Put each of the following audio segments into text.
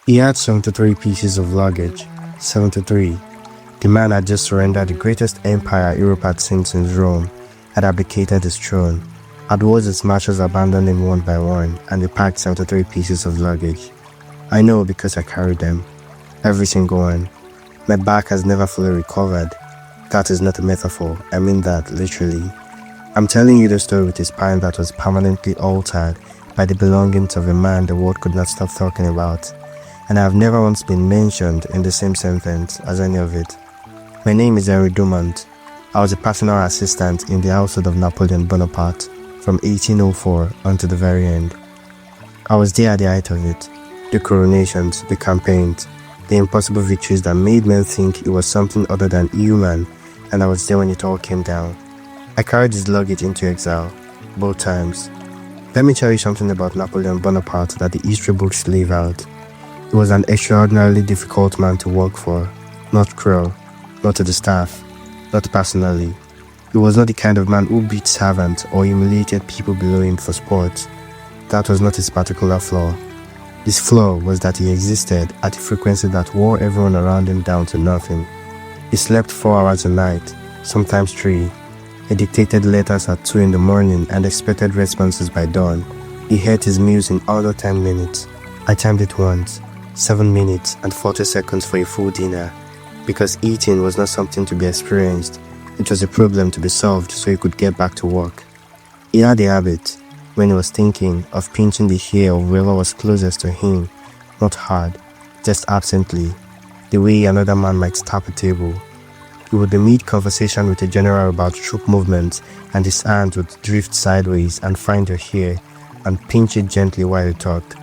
He had 73 pieces of luggage. 73. The man had just surrendered the greatest empire Europe had seen since Rome, had abdicated his throne, had watched his marshals abandon him one by one, and he packed 73 pieces of luggage. I know because I carried them. Every single one. My back has never fully recovered. That is not a metaphor, I mean that literally. I'm telling you the story with a spine that was permanently altered by the belongings of a man the world could not stop talking about, and I have never once been mentioned in the same sentence as any of it. My name is Henri Dumont. I was a personal assistant in the household of Napoleon Bonaparte from 1804 until the very end. I was there at the height of it, the coronations, the campaigns, the impossible victories that made men think it was something other than human, and I was there when it all came down. I carried his luggage into exile, both times. Let me tell you something about Napoleon Bonaparte that the history books leave out. He was an extraordinarily difficult man to work for, not cruel, not to the staff, not personally. He was not the kind of man who beat servants or humiliated people below him for sport. That was not his particular flaw. His flaw was that he existed at a frequency that wore everyone around him down to nothing. He slept 4 hours a night, sometimes 3. He dictated letters at 2 in the morning and expected responses by dawn. He ate his meals in under 10 minutes. I timed it once, 7 minutes and 40 seconds for a full dinner, because eating was not something to be experienced. It was a problem to be solved so he could get back to work. He had a habit, when he was thinking, of pinching the hair of whoever was closest to him, not hard, just absently, the way another man might tap a table. He would be mid-conversation with a general about troop movements, and his hand would drift sideways and find her hair and pinch it gently while he talked,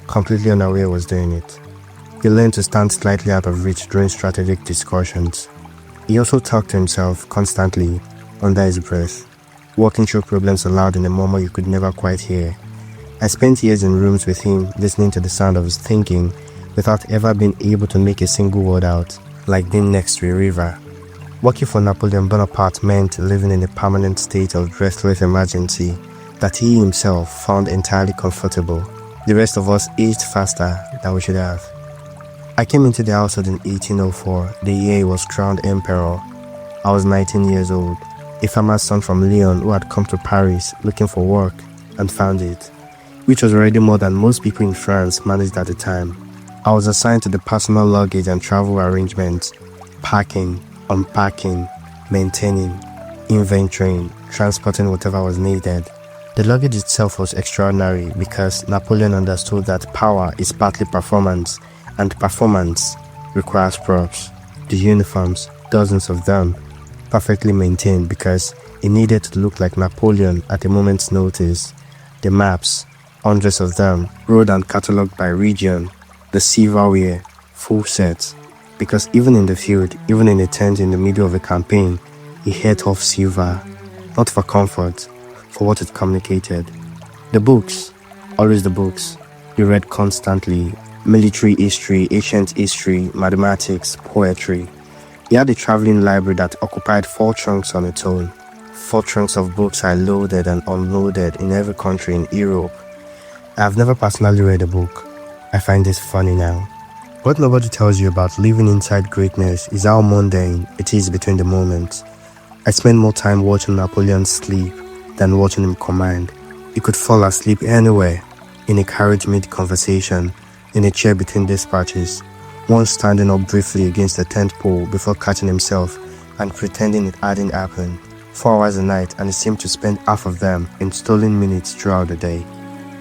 completely unaware he was doing it. He learned to stand slightly out of reach during strategic discussions. He also talked to himself constantly, under his breath, walking through problems aloud in a murmur you could never quite hear. I spent years in rooms with him, listening to the sound of his thinking, without ever being able to make a single word out, like being next to a river. Working for Napoleon Bonaparte meant living in a permanent state of restless emergency that he himself found entirely comfortable. The rest of us aged faster than we should have. I came into the household in 1804, the year he was crowned emperor. I was 19 years old, a farmer's son from Lyon who had come to Paris looking for work and found it, which was already more than most people in France managed at the time. I was assigned to the personal luggage and travel arrangements, packing, unpacking, maintaining, inventorying, transporting whatever was needed. The luggage itself was extraordinary because Napoleon understood that power is partly performance, and performance requires props. The uniforms, dozens of them, perfectly maintained because he needed to look like Napoleon at a moment's notice. The maps, hundreds of them, road and catalogued by region. The silverware, full sets. Because even in the field, even in a tent in the middle of a campaign, he ate off silver, not for comfort, for what it communicated. The books, always the books, he read constantly, military history, ancient history, mathematics, poetry. He had a traveling library that occupied 4 trunks on its own. 4 trunks of books I loaded and unloaded in every country in Europe. I have never personally read a book. I find this funny now. What nobody tells you about living inside greatness is how mundane it is between the moments. I spent more time watching Napoleon sleep than watching him command. He could fall asleep anywhere, in a carriage mid-conversation, in a chair between dispatches, once standing up briefly against the tent pole before catching himself and pretending it hadn't happened. 4 hours a night, and he seemed to spend half of them in stolen minutes throughout the day.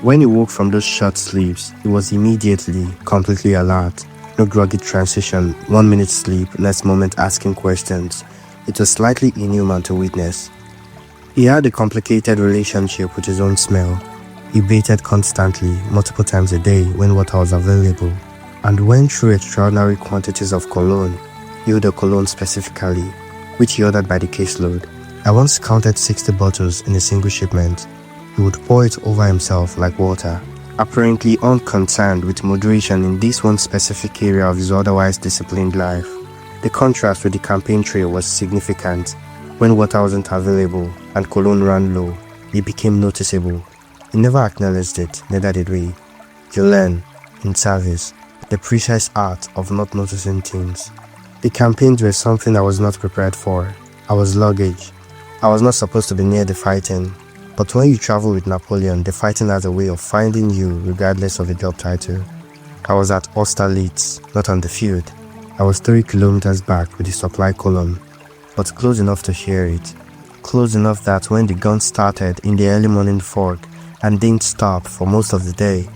When he woke from those short sleeps, he was immediately completely alert. No groggy transition, 1 minute sleep, next moment asking questions. It was slightly inhuman to witness. He had a complicated relationship with his own smell. He bathed constantly, multiple times a day when water was available, and went through extraordinary quantities of cologne, eau de cologne specifically, which he ordered by the caseload. I once counted 60 bottles in a single shipment. He would pour it over himself like water, apparently unconcerned with moderation in this one specific area of his otherwise disciplined life. The contrast with the campaign trail was significant. When water wasn't available and cologne ran low, it became noticeable. He never acknowledged it, neither did we. You learn, in service, the precise art of not noticing things. The campaigns were something I was not prepared for. I was luggage. I was not supposed to be near the fighting. But when you travel with Napoleon, the fighting has a way of finding you regardless of the job title. I was at Austerlitz, not on the field. I was 3 kilometers back with the supply column, but close enough to hear it. Close enough that when the gun started in the early morning fog and didn't stop for most of the day,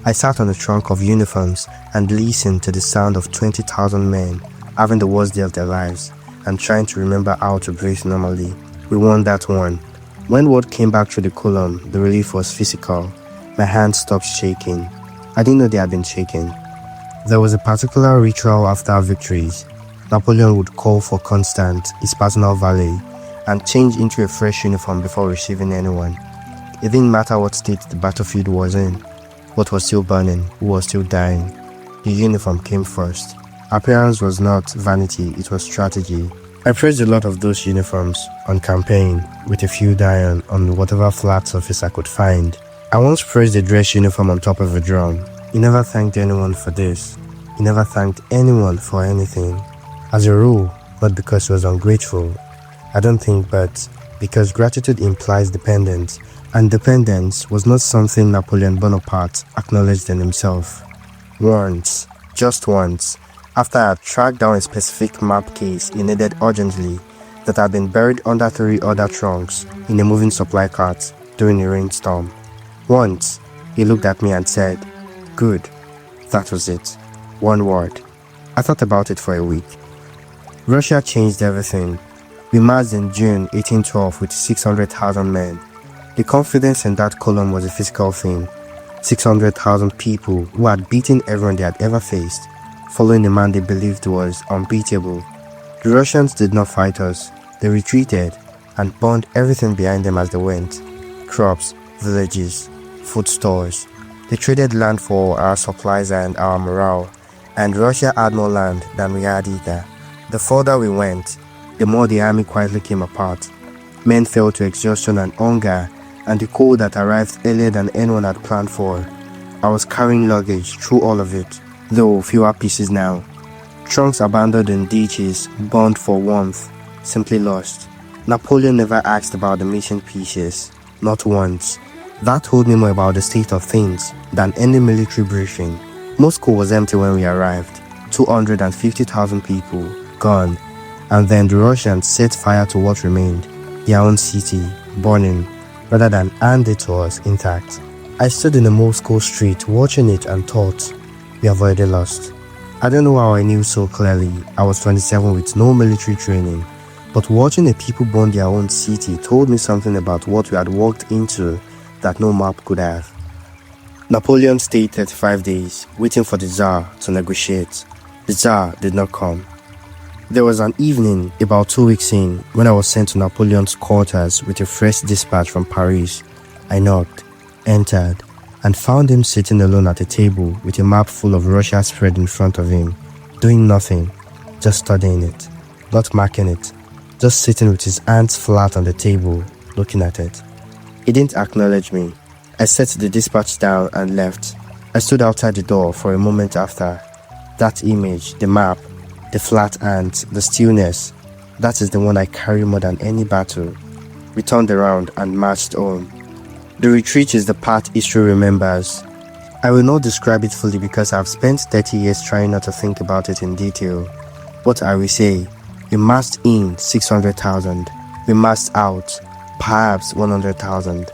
I sat on the trunk of uniforms and listened to the sound of 20,000 men having the worst day of their lives and trying to remember how to breathe normally. We won that one. When word came back through the column, the relief was physical. My hands stopped shaking. I didn't know they had been shaking. There was a particular ritual after our victories. Napoleon would call for Constant, his personal valet, and change into a fresh uniform before receiving anyone. It didn't matter what state the battlefield was in, what was still burning, who was still dying. The uniform came first. Appearance was not vanity, it was strategy. I praised a lot of those uniforms on campaign with a few iron on whatever flat surface I could find. I once praised a dress uniform on top of a drum. He never thanked anyone for this. He never thanked anyone for anything. As a rule, not because he was ungrateful. I don't think, but because gratitude implies dependence, and dependence was not something Napoleon Bonaparte acknowledged in himself. Once, just once, after I had tracked down a specific map case he needed urgently that had been buried under 3 other trunks in a moving supply cart during a rainstorm. Once, he looked at me and said, "Good." That was it. One word. I thought about it for a week. Russia changed everything. We marched in June 1812 with 600,000 men. The confidence in that column was a physical thing. 600,000 people who had beaten everyone they had ever faced, following a man they believed was unbeatable. The Russians did not fight us. They retreated and burned everything behind them as they went. Crops, villages, food stores. They traded land for our supplies and our morale, and Russia had more land than we had either. The further we went, the more the army quietly came apart. Men fell to exhaustion and hunger, and the cold that arrived earlier than anyone had planned for. I was carrying luggage through all of it, though fewer pieces now. Trunks abandoned in ditches, burned for warmth, simply lost. Napoleon never asked about the missing pieces, not once. That told me more about the state of things than any military briefing. Moscow was empty when we arrived, 250,000 people, gone, and then the Russians set fire to what remained, their own city, burning, rather than hand it to us intact. I stood in a Moscow street watching it and thought, we have already lost. I don't know how I knew so clearly. I was 27 with no military training, but watching the people burn their own city told me something about what we had walked into that no map could have. Napoleon stayed 35 days, waiting for the Tsar to negotiate. The Tsar did not come. There was an evening, about 2 weeks in, when I was sent to Napoleon's quarters with a fresh dispatch from Paris. I knocked, entered, and found him sitting alone at a table with a map full of Russia spread in front of him, doing nothing, just studying it, not marking it, just sitting with his hands flat on the table, looking at it. He didn't acknowledge me. I set the dispatch down and left. I stood outside the door for a moment after. That image, the map, the flat hands, the stillness, that is the one I carry more than any battle. We turned around and marched home. The retreat is the part history remembers. I will not describe it fully because I've spent 30 years trying not to think about it in detail. What I will say, we marched in 600,000. We marched out, perhaps 100,000.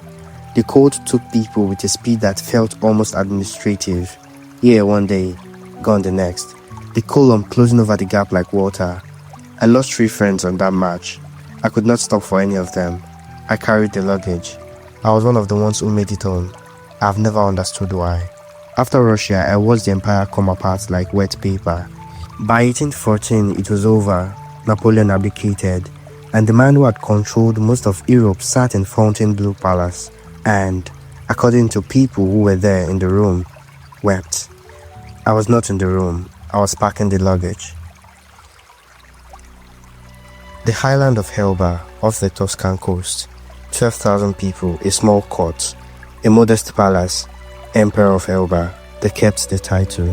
The cold took people with a speed that felt almost administrative. Here one day, gone the next. The column closing over the gap like water. I lost 3 friends on that march. I could not stop for any of them. I carried the luggage. I was one of the ones who made it home. I've never understood why. After Russia, I watched the empire come apart like wet paper. By 1814, it was over. Napoleon abdicated, and the man who had controlled most of Europe sat in Fontainebleau Palace and, according to people who were there in the room, wept. I was not in the room. I was packing the luggage. The highland of Elba, off the Tuscan coast, 12,000 people, a small court, a modest palace, Emperor of Elba. They kept the title.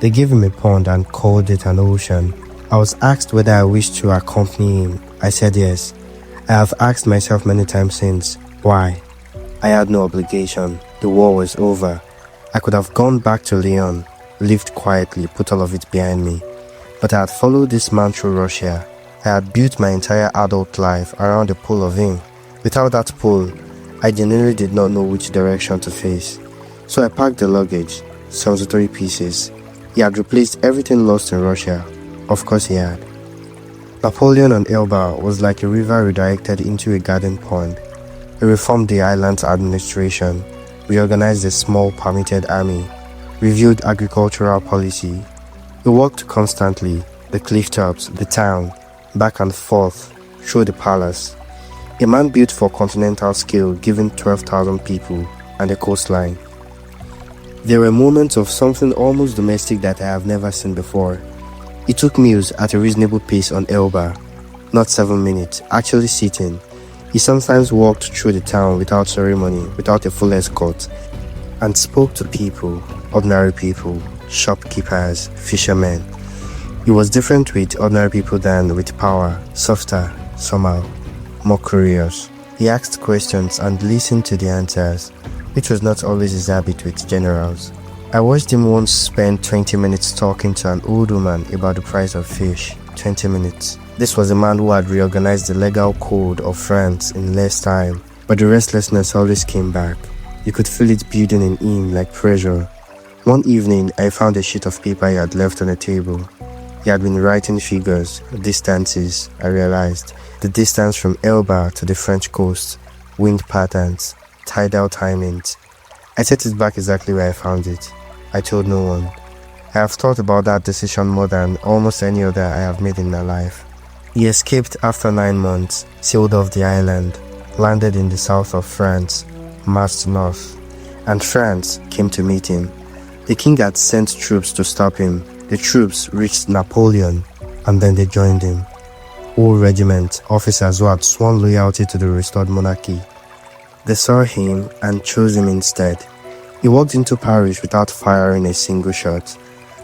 They gave him a pond and called it an ocean. I was asked whether I wished to accompany him. I said yes. I have asked myself many times since, why? I had no obligation. The war was over. I could have gone back to Lyon, lived quietly, put all of it behind me. But I had followed this man through Russia. I had built my entire adult life around the pull of him. Without that pull, I genuinely did not know which direction to face. So I packed the luggage, 73 pieces. He had replaced everything lost in Russia. Of course he had. Napoleon on Elba was like a river redirected into a garden pond. He reformed the island's administration, reorganized a small permitted army, reviewed agricultural policy. He walked constantly, the cliff tops, the town, back and forth, through the palace. A man built for continental scale, given 12,000 people and a coastline. There were moments of something almost domestic that I have never seen before. He took meals at a reasonable pace on Elba, not 7 minutes, actually sitting. He sometimes walked through the town without ceremony, without a full escort, and spoke to people, ordinary people, shopkeepers, fishermen. He was different with ordinary people than with power, softer, somehow, more curious. He asked questions and listened to the answers, which was not always his habit with generals. I watched him once spend 20 minutes talking to an old woman about the price of fish. 20 minutes. This was a man who had reorganized the legal code of France in less time, but the restlessness always came back. You could feel it building in him like pressure. One evening, I found a sheet of paper he had left on the table. He had been writing figures, distances, I realized. The distance from Elba to the French coast, wind patterns, tidal timings. I set it back exactly where I found it. I told no one. I have thought about that decision more than almost any other I have made in my life. He escaped after 9 months, sailed off the island, landed in the south of France, marched north, and France came to meet him. The king had sent troops to stop him. The troops reached Napoleon, and then they joined him. Whole regiment, officers who had sworn loyalty to the restored monarchy. They saw him and chose him instead. He walked into Paris without firing a single shot.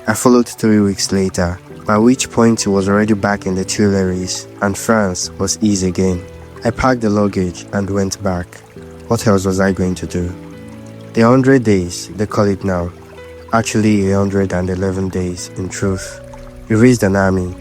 I followed 3 weeks later, by which point he was already back in the Tuileries, and France was easy again. I packed the luggage and went back. What else was I going to do? The 100 days, they call it now. Actually 111 days, in truth. He raised an army.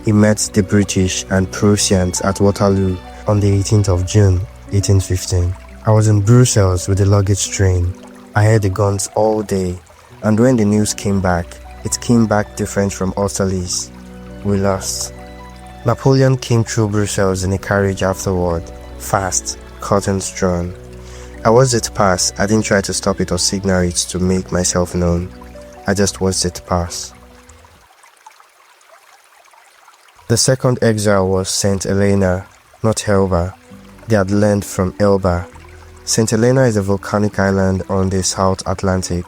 He met the British and Prussians at Waterloo on the 18th of June, 1815. I was in Brussels with the luggage train. I heard the guns all day, and when the news came back, it came back different from Austerlitz. We lost. Napoleon came through Brussels in a carriage afterward, fast, curtains drawn. I watched it pass. I didn't try to stop it or signal it to make myself known. I just watched it pass. The second exile was Saint Helena, not Elba. They had learned from Elba. Saint Helena is a volcanic island on the South Atlantic,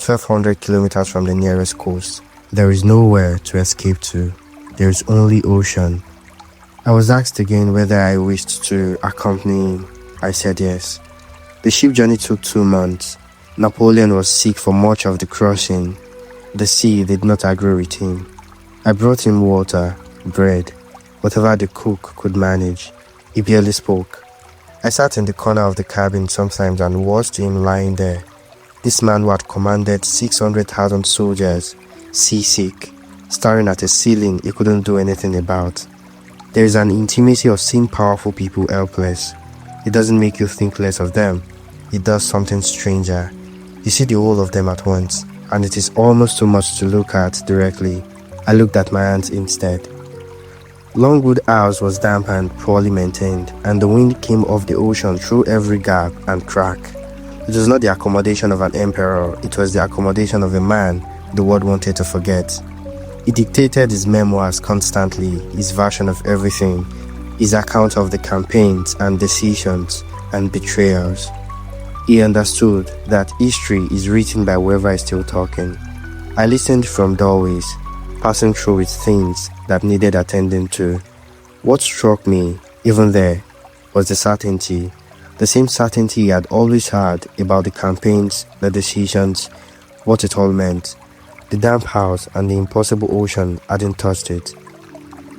1,200 kilometers from the nearest coast. There is nowhere to escape to. There is only ocean. I was asked again whether I wished to accompany him. I said yes. The ship journey took 2 months. Napoleon was sick for much of the crossing. The sea did not agree with him. I brought him water, bread, whatever the cook could manage. He barely spoke. I sat in the corner of the cabin sometimes and watched him lying there. This man who had commanded 600,000 soldiers, seasick, staring at a ceiling he couldn't do anything about. There is an intimacy of seeing powerful people helpless. It doesn't make you think less of them. It does something stranger. You see the whole of them at once, and it is almost too much to look at directly. I looked at my aunt instead. Longwood House was damp and poorly maintained, and the wind came off the ocean through every gap and crack. It was not the accommodation of an emperor, it was the accommodation of a man the world wanted to forget. He dictated his memoirs constantly, his version of everything, his account of the campaigns and decisions and betrayals. He understood that history is written by whoever is still talking. I listened from doorways, passing through with things that needed attending to. What struck me, even there, was the certainty, the same certainty he had always had about the campaigns, the decisions, what it all meant. The damp house and the impossible ocean hadn't touched it.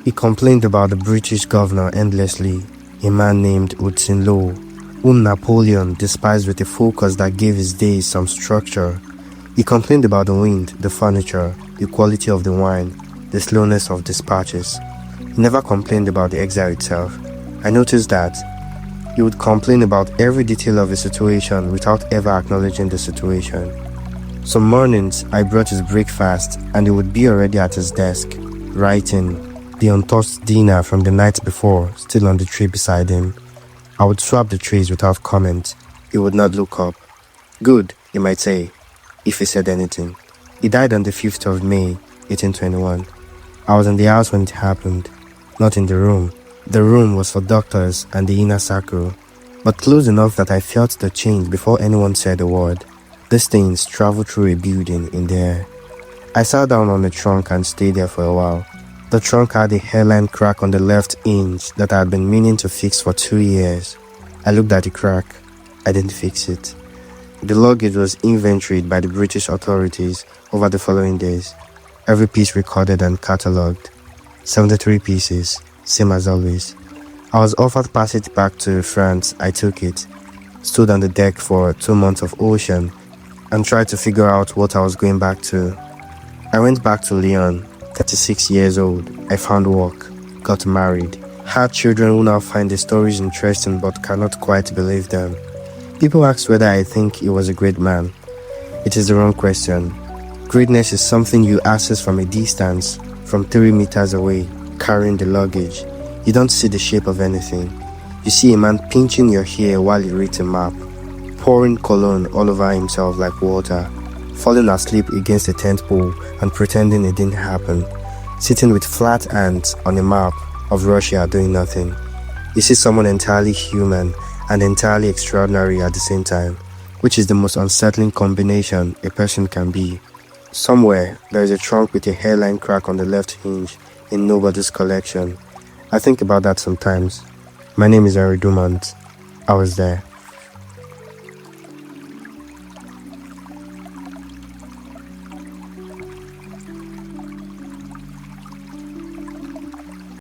He complained about the British governor endlessly, a man named Hudson Lowe, whom Napoleon despised with a focus that gave his days some structure. He complained about the wind, the furniture, the quality of the wine, the slowness of dispatches. He never complained about the exile itself. I noticed that he would complain about every detail of a situation without ever acknowledging the situation. Some mornings, I brought his breakfast and he would be already at his desk, writing, the untouched dinner from the night before still on the tray beside him. I would swap the trays without comment. He would not look up. Good, he might say, if he said anything. He died on the 5th of May, 1821. I was in the house when it happened, not in the room. The room was for doctors and the inner circle, but close enough that I felt the change before anyone said a word. These things traveled through a building in the air. I sat down on the trunk and stayed there for a while. The trunk had a hairline crack on the left hinge that I had been meaning to fix for 2 years. I looked at the crack. I didn't fix it. The luggage was inventoried by the British authorities over the following days. Every piece recorded and catalogued. 73 pieces, same as always. I was offered passage back to France. I took it. Stood on the deck for 2 months of ocean and tried to figure out what I was going back to. I went back to Lyon, 36 years old. I found work, got married, had children who now find the stories interesting but cannot quite believe them. People ask whether I think he was a great man. It is the wrong question. Greatness is something you access from a distance, from 3 meters away, carrying the luggage. You don't see the shape of anything. You see a man pinching your hair while he reads a map, pouring cologne all over himself like water, falling asleep against a tent pole and pretending it didn't happen, sitting with flat hands on a map of Russia doing nothing. You see someone entirely human and entirely extraordinary at the same time, which is the most unsettling combination a person can be. Somewhere, there is a trunk with a hairline crack on the left hinge in nobody's collection. I think about that sometimes. My name is Henri Dumont. I was there.